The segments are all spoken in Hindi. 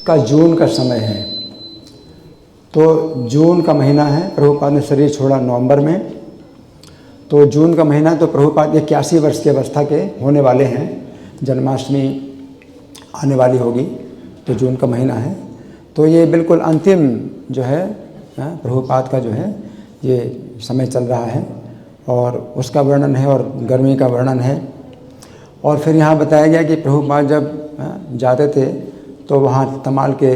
का जून का समय है। तो जून का महीना है, प्रभुपाद ने शरीर छोड़ा नवंबर में, तो जून का महीना, तो प्रभुपाद 81 वर्ष की अवस्था के होने वाले हैं। जन्माष्टमी आने वाली होगी, तो जून का महीना है। तो ये बिल्कुल अंतिम जो है प्रभुपाद का जो है ये समय चल रहा है, और उसका वर्णन है और गर्मी का वर्णन है। और फिर यहाँ बताया गया कि प्रभुपाद जब जाते थे तो वहाँ तमाल के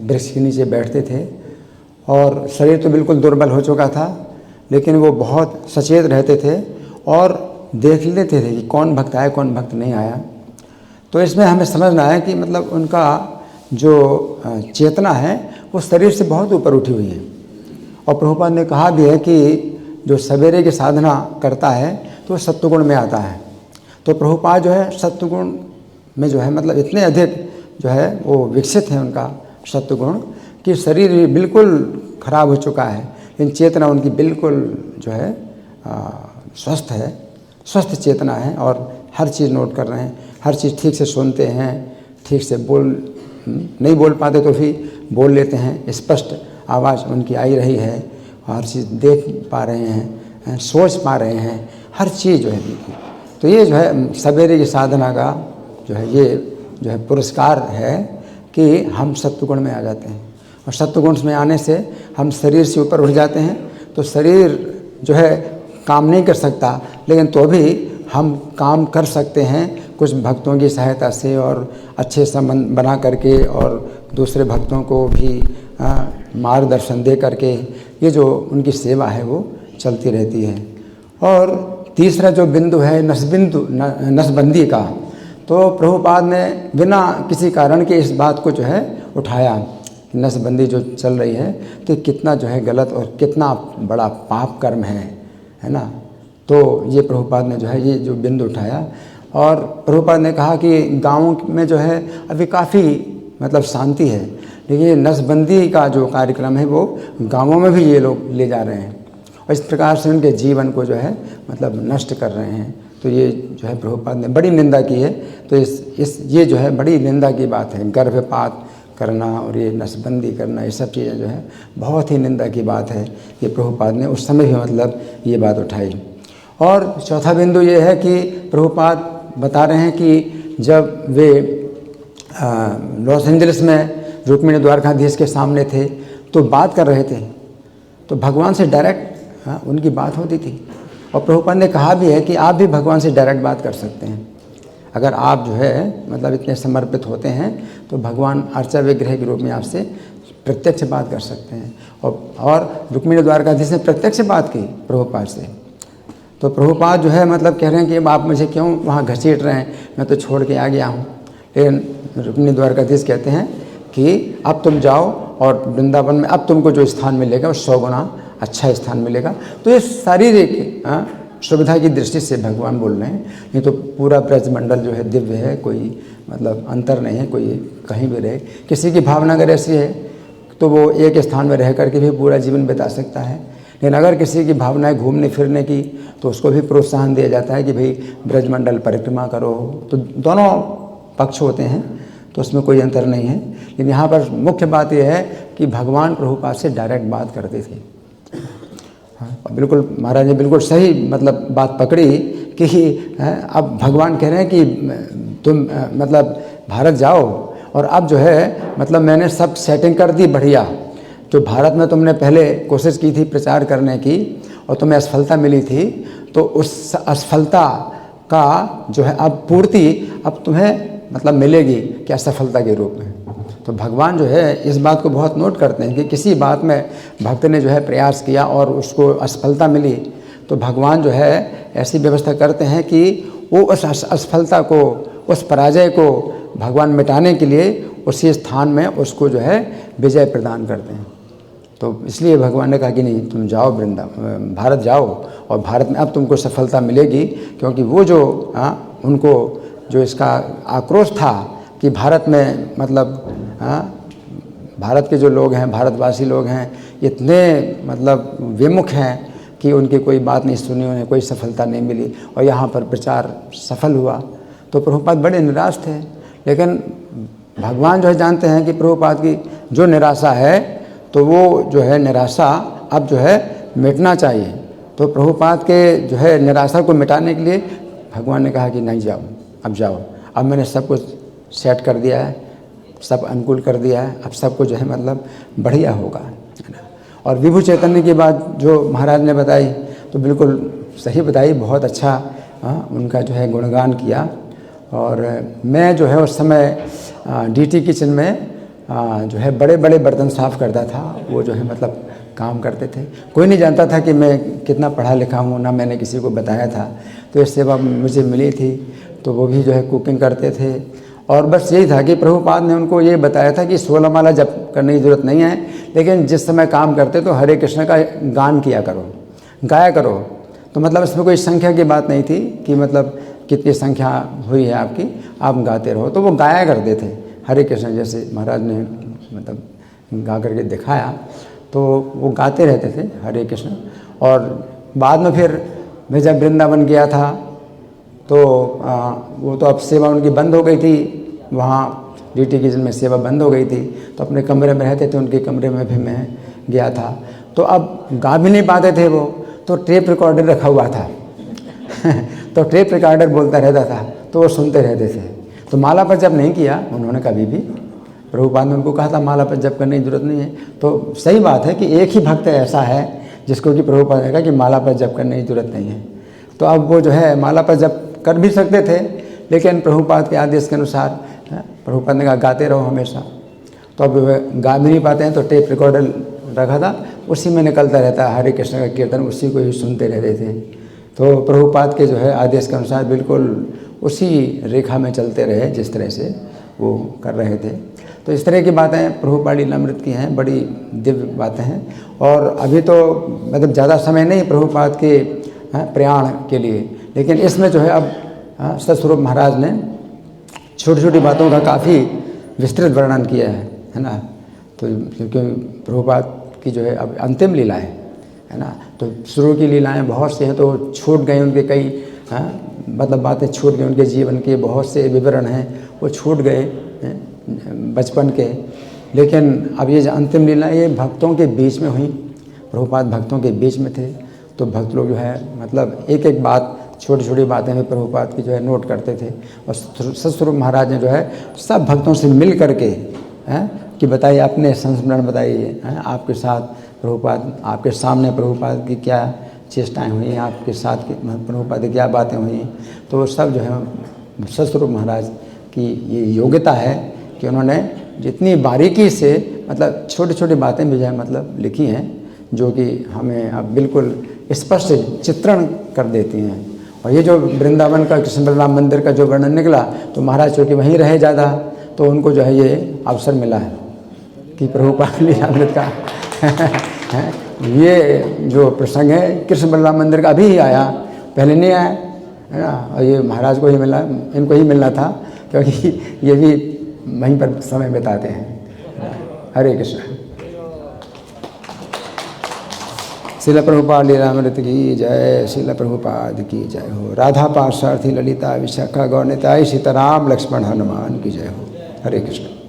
वृक्ष के नीचे बैठते थे, और शरीर तो बिल्कुल दुर्बल हो चुका था, लेकिन वो बहुत सचेत रहते थे और देख लेते थे कि कौन भक्त आया कौन भक्त नहीं आया। तो इसमें हमें समझना है कि मतलब उनका जो चेतना है वो शरीर से बहुत ऊपर उठी हुई है। और प्रभुपाद ने कहा भी है कि जो सवेरे की साधना करता है तो सत्वगुण में आता है। तो प्रभुपाद जो है सत्वगुण में जो है मतलब इतने अधिक जो है वो विकसित है उनका सत्वगुण कि शरीर बिल्कुल खराब हो चुका है, लेकिन चेतना उनकी बिल्कुल जो है स्वस्थ है, स्वस्थ चेतना है, और हर चीज़ नोट कर रहे हैं, हर चीज़ ठीक से सुनते हैं, ठीक से नहीं बोल पाते तो भी बोल लेते हैं, स्पष्ट आवाज़ उनकी आई रही है, हर चीज़ देख पा रहे हैं, सोच पा रहे हैं, हर चीज़ जो है। तो ये जो है सवेरे की साधना का जो है ये जो है पुरस्कार है कि हम सत्वगुण में आ जाते हैं, और सत्वगुण में आने से हम शरीर से ऊपर उठ जाते हैं। तो शरीर जो है काम नहीं कर सकता, लेकिन तो भी हम काम कर सकते हैं कुछ भक्तों की सहायता से, और अच्छे संबंध बना करके, और दूसरे भक्तों को भी मार्गदर्शन दे करके ये जो उनकी सेवा है वो चलती रहती है। और तीसरा जो बिंदु है नसबंदी का, तो प्रभुपाद ने बिना किसी कारण के इस बात को जो है उठाया, नसबंदी जो चल रही है तो कितना जो है गलत और कितना बड़ा पाप कर्म है ना। तो ये प्रभुपाद ने जो है ये जो बिंदु उठाया, और प्रभुपाद ने कहा कि गाँव में जो है अभी काफ़ी मतलब शांति है, लेकिन ये नसबंदी का जो कार्यक्रम है वो गाँवों में भी ये लोग ले जा रहे हैं, और इस प्रकार से उनके जीवन को जो है मतलब नष्ट कर रहे हैं। तो ये जो है प्रभुपाद ने बड़ी निंदा की है। तो ये जो है बड़ी निंदा की बात है, गर्भपात करना और ये नसबंदी करना, ये सब चीज़ें जो है बहुत ही निंदा की बात है। ये प्रभुपाद ने उस समय भी मतलब ये बात उठाई। और चौथा बिंदु ये है कि प्रभुपाद बता रहे हैं कि जब वे लॉस एंजलिस में रुक्मिणी द्वारकाधीश के सामने थे तो बात कर रहे थे, तो भगवान से डायरेक्ट उनकी बात होती थी। और प्रभुपाद ने कहा भी है कि आप भी भगवान से डायरेक्ट बात कर सकते हैं, अगर आप जो है मतलब इतने समर्पित होते हैं तो भगवान अर्चा विग्रह के रूप में आपसे प्रत्यक्ष बात कर सकते हैं। और रुक्मिणी द्वारकाधीश ने प्रत्यक्ष बात की प्रभुपाद से। तो प्रभुपाद जो है मतलब कह रहे हैं कि अब आप मुझे क्यों वहाँ घसीट रहे हैं, मैं तो छोड़ के आ गया हूँ। लेकिन रुक्मिणी द्वारकाधीश कहते हैं कि अब तुम जाओ, और वृंदावन में अब तुमको जो स्थान मिलेगा वो 100 गुना अच्छा स्थान मिलेगा। तो ये शारीरिक सुविधा की दृष्टि से भगवान बोल रहे हैं, नहीं तो पूरा ब्रजमंडल जो है दिव्य है, कोई मतलब अंतर नहीं है, कोई कहीं भी रहे। किसी की भावना अगर ऐसी है तो वो एक स्थान में रह करके भी पूरा जीवन बिता सकता है, लेकिन अगर किसी की भावना है घूमने फिरने की तो उसको भी प्रोत्साहन दिया जाता है कि भाई ब्रजमंडल परिक्रमा करो। तो दोनों पक्ष होते हैं, तो उसमें कोई अंतर नहीं है। लेकिन यहाँ पर मुख्य बात यह है कि भगवान प्रभुपाद से डायरेक्ट बात करते थे। और बिल्कुल महाराज ने बिल्कुल सही मतलब बात पकड़ी कि अब भगवान कह रहे हैं कि तुम मतलब भारत जाओ, और अब जो है मतलब मैंने सब सेटिंग कर दी बढ़िया। जो भारत में तुमने पहले कोशिश की थी प्रचार करने की और तुम्हें असफलता मिली थी, तो उस असफलता का जो है अब पूर्ति अब तुम्हें मतलब मिलेगी क्या सफलता के रूप में। तो भगवान जो है इस बात को बहुत नोट करते हैं कि किसी बात में भक्त ने जो है प्रयास किया और उसको असफलता मिली, तो भगवान जो है ऐसी व्यवस्था करते हैं कि वो उस असफलता को, उस पराजय को भगवान मिटाने के लिए उसी स्थान में उसको जो है विजय प्रदान करते हैं। तो इसलिए भगवान ने कहा कि नहीं, तुम जाओ भारत जाओ, और भारत में अब तुमको सफलता मिलेगी। क्योंकि वो जो उनको जो इसका आक्रोश था कि भारत में मतलब भारत के जो लोग हैं, भारतवासी लोग हैं, इतने मतलब विमुख हैं कि उनकी कोई बात नहीं सुनी, उन्हें कोई सफलता नहीं मिली, और यहाँ पर प्रचार सफल हुआ। तो प्रभुपाद बड़े निराश थे। लेकिन भगवान जो है जानते हैं कि प्रभुपाद की जो निराशा है तो वो जो है निराशा अब जो है मिटना चाहिए। तो प्रभुपाद के जो है निराशा को मिटाने के लिए भगवान ने कहा कि नहीं जाओ, अब जाओ, अब मैंने सब कुछ सेट कर दिया है, सब अनुकूल कर दिया है, अब सब कुछ जो है मतलब बढ़िया होगा, है ना। और विभु चैतन्य की बात जो महाराज ने बताई तो बिल्कुल सही बताई, बहुत अच्छा उनका जो है गुणगान किया। और मैं जो है उस समय डीटी किचन में जो है बड़े बड़े बर्तन साफ़ करता था, वो जो है मतलब काम करते थे। कोई नहीं जानता था कि मैं कितना पढ़ा लिखा हूँ, ना मैंने किसी को बताया था। तो ये सेवा मुझे मिली थी, तो वो भी जो है कुकिंग करते थे। और बस यही था कि प्रभुपाद ने उनको ये बताया था कि 16 माला जप करने की ज़रूरत नहीं है, लेकिन जिस समय काम करते तो हरे कृष्ण का गान किया करो, गाया करो। तो मतलब इसमें कोई संख्या की बात नहीं थी कि मतलब कितनी संख्या हुई है आपकी, आप गाते रहो। तो वो गाया करते थे हरे कृष्ण, जैसे महाराज ने मतलब गा करके दिखाया, तो वो गाते रहते थे हरे कृष्ण। और बाद में फिर मैं जब वृंदावन गया था तो वो तो अब सेवा उनकी बंद हो गई थी, वहाँ डीटी किचन में सेवा बंद हो गई थी। तो अपने कमरे में रहते थे, उनके कमरे में भी मैं गया था। तो अब गा भी नहीं पाते थे वो, तो टेप रिकॉर्डर रखा हुआ था तो टेप रिकॉर्डर बोलता रहता था, तो वो सुनते रहते थे। तो माला पर जप नहीं किया उन्होंने कभी भी। प्रभुपाद ने उनको कहा था माला पर जप करने की जरूरत नहीं है। तो सही बात है कि एक ही भक्त ऐसा है जिसको कि प्रभुपाद ने कहा कि माला पर जप करने की जरूरत नहीं है। तो अब वो जो है माला पर जप कर भी सकते थे, लेकिन प्रभुपाद के आदेश के अनुसार प्रभुपाद ने कहा गाते रहो हमेशा। तो अब गा भी नहीं पाते हैं, तो टेप रिकॉर्डर रखा था, उसी में निकलता रहता है हरे कृष्ण का कीर्तन, उसी को ही सुनते रहते थे। तो प्रभुपाद के जो है आदेश के अनुसार बिल्कुल उसी रेखा में चलते रहे जिस तरह से वो कर रहे थे। तो इस तरह की बातें प्रभुपाद लीलामृत की हैं, बड़ी दिव्य बातें हैं। और अभी तो मतलब ज़्यादा समय नहीं प्रभुपाद के प्रयाण के लिए, लेकिन इसमें जो है अब सतस्वरूप महाराज ने छोटी छोटी बातों का काफ़ी विस्तृत वर्णन किया है ना। तो क्योंकि प्रभुपाद की जो है अब अंतिम लीलाएं है ना, तो शुरू की लीलाएं बहुत सी हैं, तो छूट गए उनके कई मतलब बातें छूट गई, उनके जीवन के बहुत से विवरण हैं वो छूट गए बचपन के। लेकिन अब ये जो अंतिम लीलाएं ये भक्तों के बीच में हुई, प्रभुपाद भक्तों के बीच में थे, तो भक्त लोग जो है मतलब एक एक बात, छोटी छोटी बातें भी प्रभुपाद की जो है नोट करते थे। और सतस्वरूप महाराज ने जो है सब भक्तों से मिल करके कि बताइए अपने संस्मरण बताइए, आपके साथ प्रभुपाद, आपके सामने प्रभुपाद की क्या चेष्टाएं हुई, आपके साथ प्रभुपाद की क्या बातें हुई। तो सब जो है सतस्वरूप महाराज की ये योग्यता है कि उन्होंने जितनी बारीकी से मतलब छोटी छोटी बातें भी जो है मतलब लिखी हैं, जो कि हमें अब बिल्कुल स्पष्ट चित्रण कर देती हैं। और ये जो वृंदावन का कृष्ण बलराम मंदिर का जो वर्णन निकला, तो महाराज चूँकि वहीं रहे ज़्यादा, तो उनको जो है ये अवसर मिला है कि प्रभुपाद लीलामृत का ये जो प्रसंग है कृष्ण बलराम मंदिर का अभी ही आया, पहले नहीं आया है ना। और ये महाराज को ही मिला, इनको ही मिलना था, क्योंकि ये भी वहीं पर समय बिताते हैं। हरे कृष्ण। श्रील प्रभुपाद लीलामृत की जय, श्रील प्रभुपाद की जय हो। राधा पार्षार्थी ललिता विशाखा गौरनिताई सीताराम लक्ष्मण हनुमान की जय हो। हरे कृष्ण।